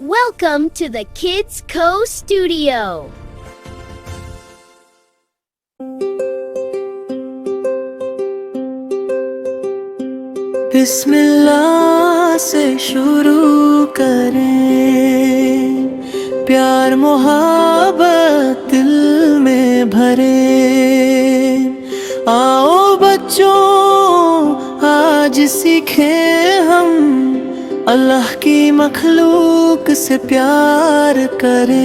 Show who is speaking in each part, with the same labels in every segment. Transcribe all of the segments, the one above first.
Speaker 1: Welcome to the Kids Co Studio.
Speaker 2: बिस्मिल्लाह से शुरू करें, प्यार मोहब्बत दिल में भरे। आओ बच्चों आज सीखें हम अल्लाह की मखलूक से प्यार करें।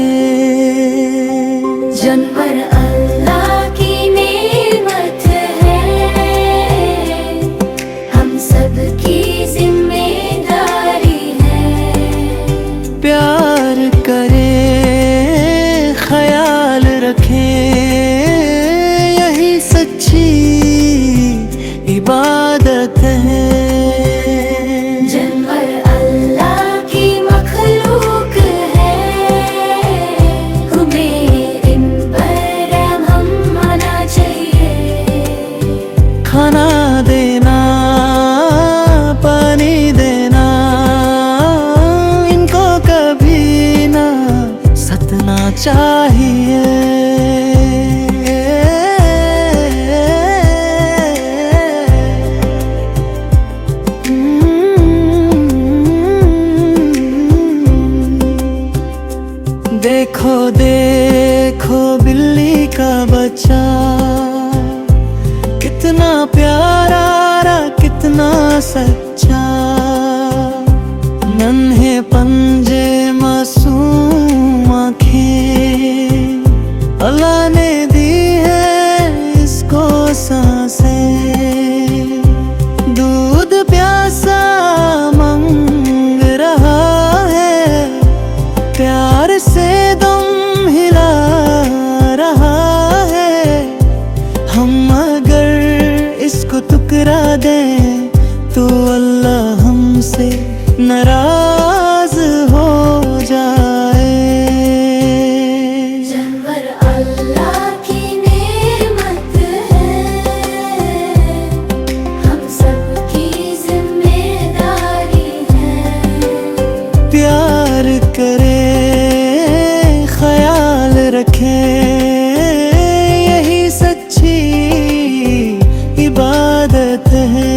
Speaker 3: जानवर अल्लाह की नेमत है, हम सब की जिम्मेदारी है।
Speaker 2: प्यार करें, ख्याल रखें, यही सच्ची इबादत है।
Speaker 3: जानवर अल्लाह की मखलूक है, हमें इन पर रहम आना चाहिए।
Speaker 2: खाना देना, पानी देना, इनको कभी ना सतना चाहिए। देखो देखो बिल्ली का बच्चा, कितना प्यारा कितना सच्चा। नन्हे पंजे मासूम आँखें, अल्लाह ने दी है इसको सांसें। दूध प्यासा मांग रहा है, प्यार से दम हिला रहा है। हम अगर इसको टुकरा दें तो अल्लाह हमसे नाराज हो जाए।
Speaker 3: जानवर अल्लाह की नेमत है, हम सब की जिम्मेदारी है।
Speaker 2: प्यार करें, ख्याल रखें, यही सच्ची इबादत है।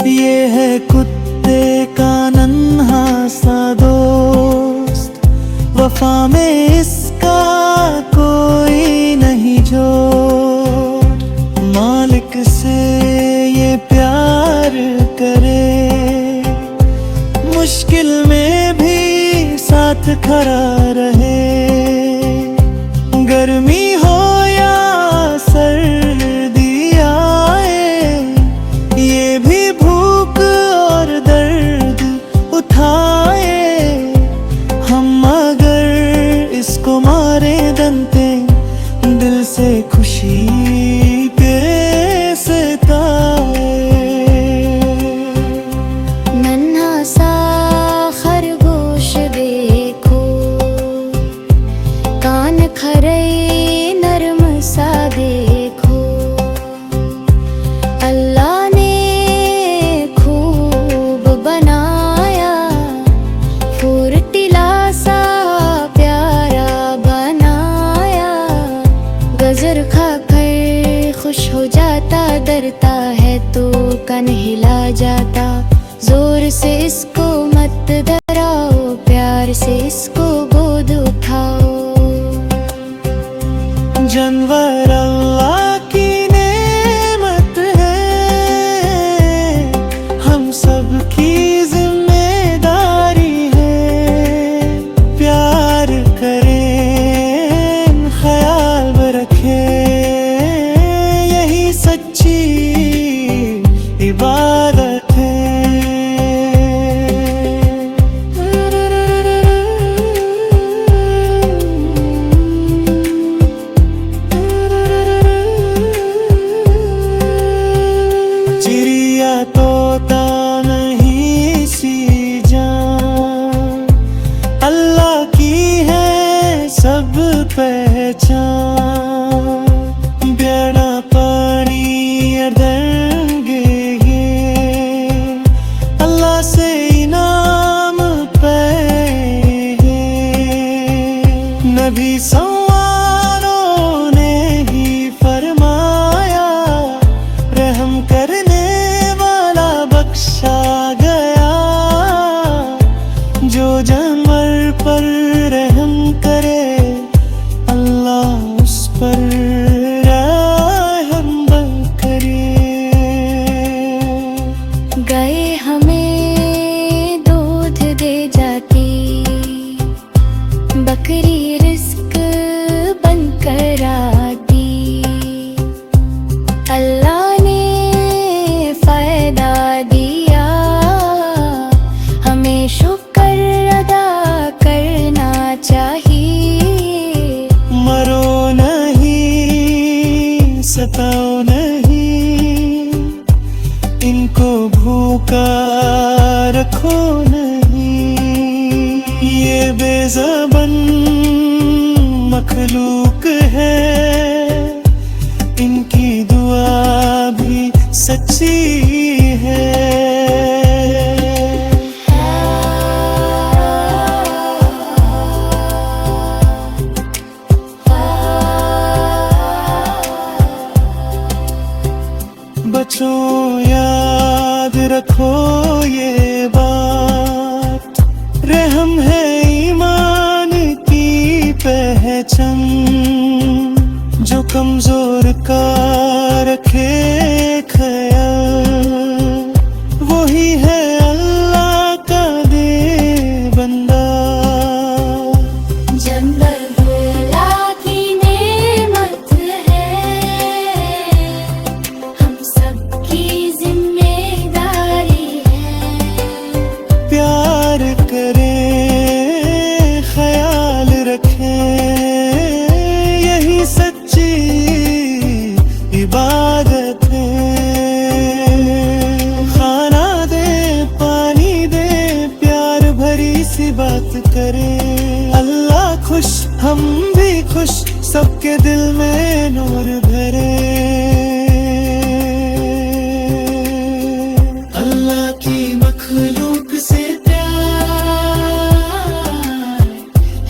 Speaker 2: ये है कुत्ते का नन्हा सा दोस्त, वफा में इसका कोई नहीं जो। मालिक से ये प्यार करे, मुश्किल में भी साथ खड़ा रहे। गर्मी हो या सर्दी आए, ये भी भूख और दर्द उठाए। हम अगर इसको मारे दंते, दिल से खुशी के सताए।
Speaker 3: नन्हा सा खरगोश देखो, कान खरे नरम सा देखो। अल्लाह ने खूब बनाया, फुर्तीला सा प्यारा बनाया। गजर खाकर खुश हो जाता, डरता है तो कान हिला जाता। जोर से इसको मत डराओ, प्यार से इसको गोद उठाओ।
Speaker 2: जानवर अल्लाह की नेमत है, हम सब की जिम्मेदारी है। प्यार करें, ख्याल रखें, यही सच्ची इबादत है। पहचान ब्याड़ा पानी अड़ेंगे ये अल्लाह से इनाम पे नबी सवारों ने ही फरमाया रहम करने वाला बख्शा गया जो जानवर पर रहम करे अल्लाह उस पर रहम करे।
Speaker 3: गए हमें दूध दे जाती बकरी रिस्क बनकर आती अल्लाह ने फायदा दिया हमें शुक्र अदा करना चाहिए।
Speaker 2: मरो नहीं सताओ नहीं इनको भूखा रखो नहीं ये बेज़बान मखलूक है इनकी दुआ भी सच्ची है। बच्चों याद रखो ये बात रहम है ईमान की पहचान जो कमजोर का रखे ख्याल वही है अल्लाह का दे बंदा।
Speaker 3: जंगल भोला की नेमत है हम सबकी जिम्मेदारी है।
Speaker 2: प्यार करें ख्याल रखें यही सच्ची इबादत है। खाना दे पानी दे प्यार भरी सी बात करें अल्लाह खुश हम भी खुश सबके दिल में नूर भरे। अल्लाह की मखलूक से प्यार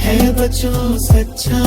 Speaker 2: है बच्चों सच्चा।